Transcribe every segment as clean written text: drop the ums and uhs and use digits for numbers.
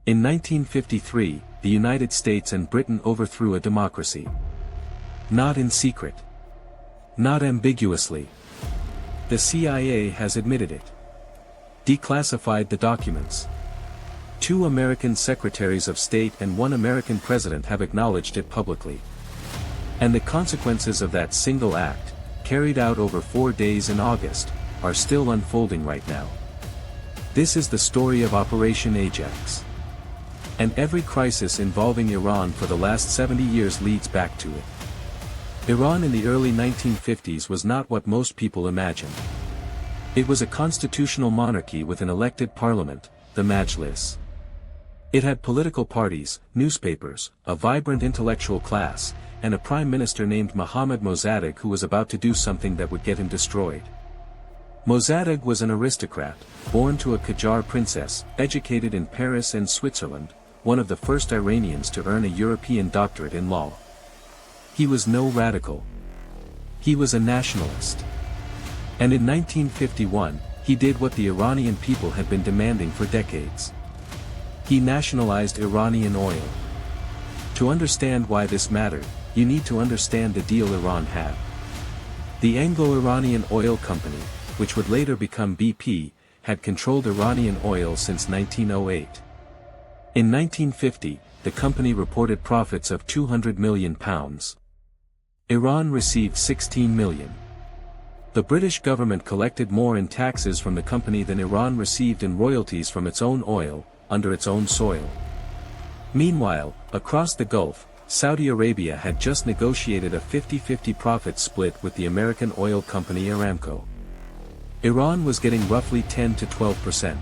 In 1953, the United States and Britain overthrew a democracy. Not in secret. Not ambiguously. The CIA has admitted it. Declassified the documents. 2 American Secretaries of State and 1 American President have acknowledged it publicly. And the consequences of that single act, carried out over 4 days in August, are still unfolding right now. This is the story of Operation Ajax. And every crisis involving Iran for the last 70 years leads back to it. Iran in the early 1950s was not what most people imagined. It was a constitutional monarchy with an elected parliament, the Majlis. It had political parties, newspapers, a vibrant intellectual class, and a prime minister named Mosaddegh who was about to do something that would get him destroyed. Mosaddegh was an aristocrat, born to a Qajar princess, educated in Paris and Switzerland, one of the first Iranians to earn a European doctorate in law. He was no radical. He was a nationalist. And in 1951, he did what the Iranian people had been demanding for decades. He nationalized Iranian oil. To understand why this mattered, you need to understand the deal Iran had. The Anglo-Iranian Oil Company, which would later become BP, had controlled Iranian oil since 1908. In 1950, the company reported profits of £200 million. Iran received 16 million. The British government collected more in taxes from the company than Iran received in royalties from its own oil, under its own soil. Meanwhile, across the Gulf, Saudi Arabia had just negotiated a 50-50 profit split with the American oil company Aramco. Iran was getting roughly 10 to 12%.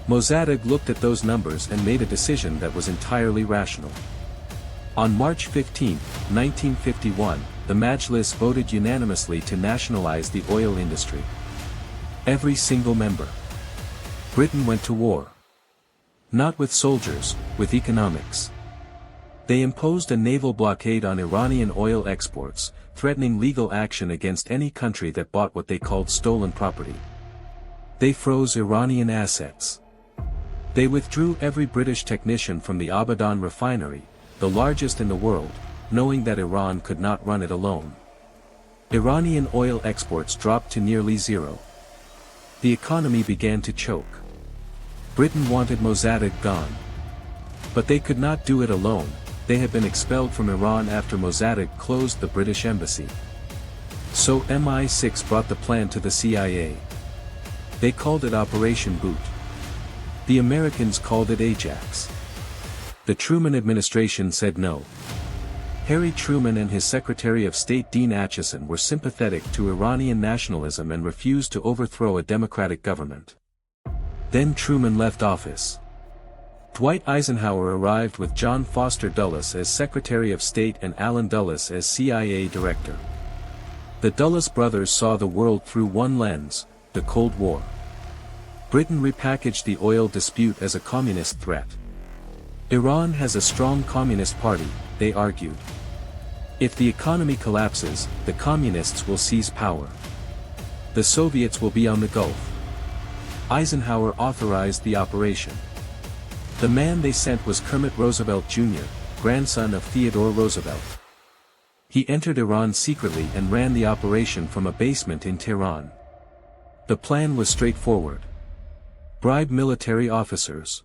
Mosaddegh looked at those numbers and made a decision that was entirely rational. On March 15, 1951, the Majlis voted unanimously to nationalize the oil industry. Every single member. Britain went to war. Not with soldiers, with economics. They imposed a naval blockade on Iranian oil exports, threatening legal action against any country that bought what they called stolen property. They froze Iranian assets. They withdrew every British technician from the Abadan refinery, the largest in the world, knowing that Iran could not run it alone. Iranian oil exports dropped to nearly zero. The economy began to choke. Britain wanted Mosaddegh gone. But they could not do it alone. They had been expelled from Iran after Mosaddegh closed the British embassy. So MI6 brought the plan to the CIA. They called it Operation Boot. The Americans called it Ajax. The Truman administration said no. Harry Truman and his Secretary of State Dean Acheson were sympathetic to Iranian nationalism and refused to overthrow a democratic government. Then Truman left office. Dwight Eisenhower arrived with John Foster Dulles as Secretary of State and Allen Dulles as CIA Director. The Dulles brothers saw the world through one lens, the Cold War. Britain repackaged the oil dispute as a communist threat. Iran has a strong communist party, they argued. If the economy collapses, the communists will seize power. The Soviets will be on the Gulf. Eisenhower authorized the operation. The man they sent was Kermit Roosevelt Jr., grandson of Theodore Roosevelt. He entered Iran secretly and ran the operation from a basement in Tehran. The plan was straightforward. Bribe military officers.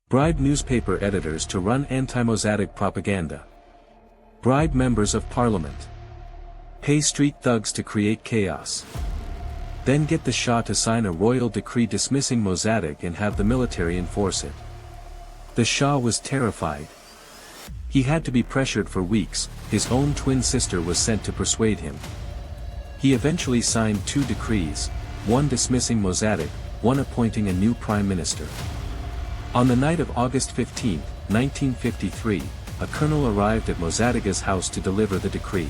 Bribe newspaper editors to run anti-Mosaddegh propaganda. Bribe members of parliament. Pay street thugs to create chaos. Then get the Shah to sign a royal decree dismissing Mosaddegh and have the military enforce it. The Shah was terrified. He had to be pressured for weeks. His own twin sister was sent to persuade him. He eventually signed 2 decrees, one dismissing Mosaddegh, one appointing a new prime minister. On the night of August 15, 1953, a colonel arrived at Mossadegh's house to deliver the decree.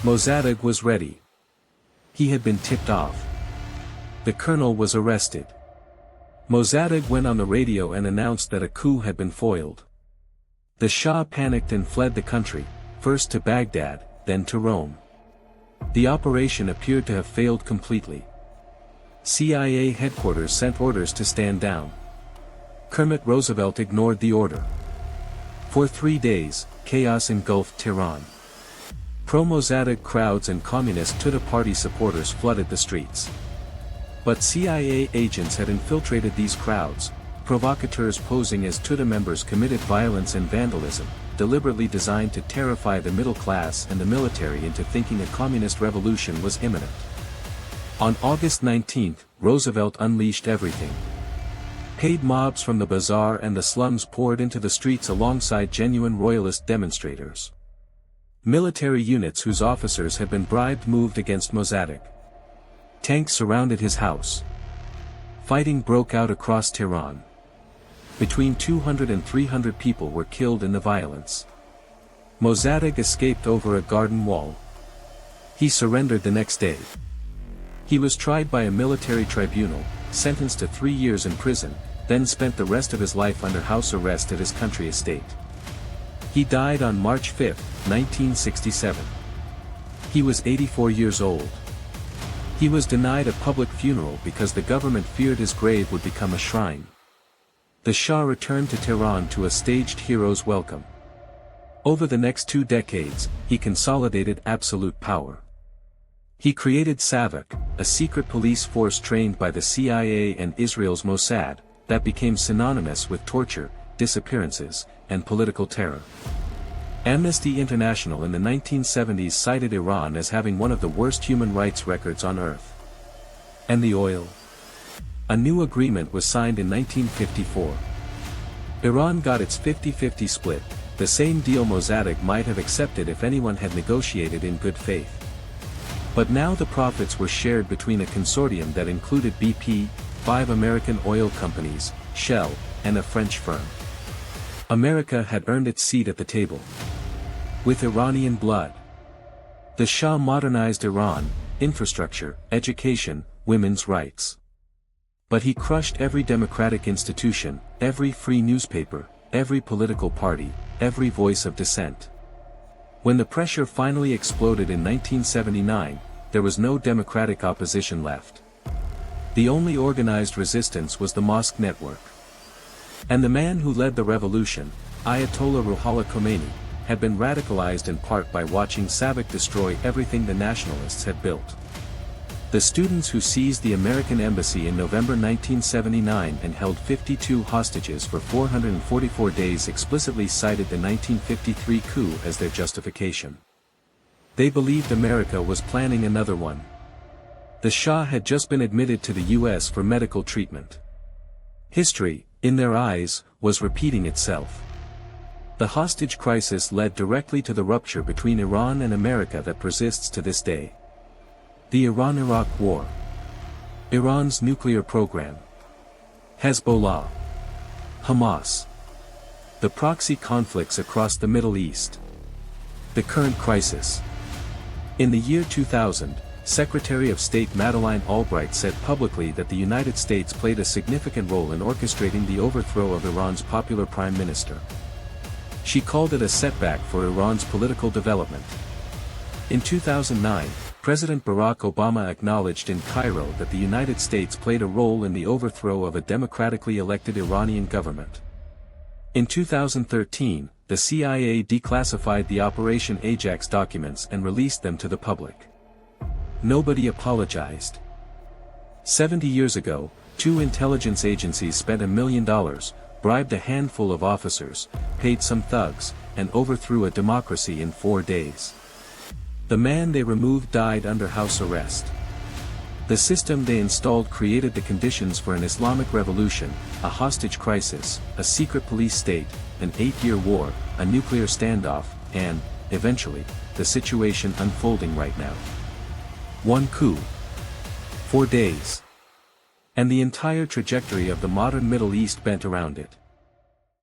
Mosaddegh was ready. He had been tipped off. The colonel was arrested. Mosaddegh went on the radio and announced that a coup had been foiled. The Shah panicked and fled the country, first to Baghdad, then to Rome. The operation appeared to have failed completely. CIA headquarters sent orders to stand down. Kermit Roosevelt ignored the order. For 3 days, chaos engulfed Tehran. Pro-Mosaddegh crowds and communist Tudeh party supporters flooded the streets. But CIA agents had infiltrated these crowds. Provocateurs posing as Tudeh members committed violence and vandalism, deliberately designed to terrify the middle class and the military into thinking a communist revolution was imminent. On August 19, Roosevelt unleashed everything. Paid mobs from the bazaar and the slums poured into the streets alongside genuine royalist demonstrators. Military units whose officers had been bribed moved against Mosaddegh. Tanks surrounded his house. Fighting broke out across Tehran. Between 200 and 300 people were killed in the violence. Mosaddegh escaped over a garden wall. He surrendered the next day. He was tried by a military tribunal, sentenced to 3 years in prison, then spent the rest of his life under house arrest at his country estate. He died on March 5, 1967. He was 84 years old. He was denied a public funeral because the government feared his grave would become a shrine. The Shah returned to Tehran to a staged hero's welcome. Over the next 2 decades, he consolidated absolute power. He created SAVAK, a secret police force trained by the CIA and Israel's Mossad, that became synonymous with torture, disappearances, and political terror. Amnesty International in the 1970s cited Iran as having one of the worst human rights records on earth. And the oil? A new agreement was signed in 1954. Iran got its 50-50 split, the same deal Mosaddegh might have accepted if anyone had negotiated in good faith. But now the profits were shared between a consortium that included BP, 5 American oil companies, Shell, and a French firm. America had earned its seat at the table. With Iranian blood. The Shah modernized Iran, infrastructure, education, women's rights. But he crushed every democratic institution, every free newspaper, every political party, every voice of dissent. When the pressure finally exploded in 1979, there was no democratic opposition left. The only organized resistance was the mosque network. And the man who led the revolution, Ayatollah Ruhollah Khomeini, had been radicalized in part by watching SAVAK destroy everything the nationalists had built. The students who seized the American embassy in November 1979 and held 52 hostages for 444 days explicitly cited the 1953 coup as their justification. They believed America was planning another one. The Shah had just been admitted to the US for medical treatment. History, in their eyes, was repeating itself. The hostage crisis led directly to the rupture between Iran and America that persists to this day. The Iran-Iraq War. Iran's nuclear program. Hezbollah. Hamas. The proxy conflicts across the Middle East. The current crisis. In the year 2000, Secretary of State Madeleine Albright said publicly that the United States played a significant role in orchestrating the overthrow of Iran's popular prime minister. She called it a setback for Iran's political development. In 2009, President Barack Obama acknowledged in Cairo that the United States played a role in the overthrow of a democratically elected Iranian government. In 2013, the CIA declassified the Operation Ajax documents and released them to the public. Nobody apologized. 70 years ago, 2 intelligence agencies spent $1 million, bribed a handful of officers, paid some thugs, and overthrew a democracy in 4 days. The man they removed died under house arrest. The system they installed created the conditions for an Islamic revolution, a hostage crisis, a secret police state, an 8-year war, a nuclear standoff, and, eventually, the situation unfolding right now. 1 coup. 4 days. And the entire trajectory of the modern Middle East bent around it.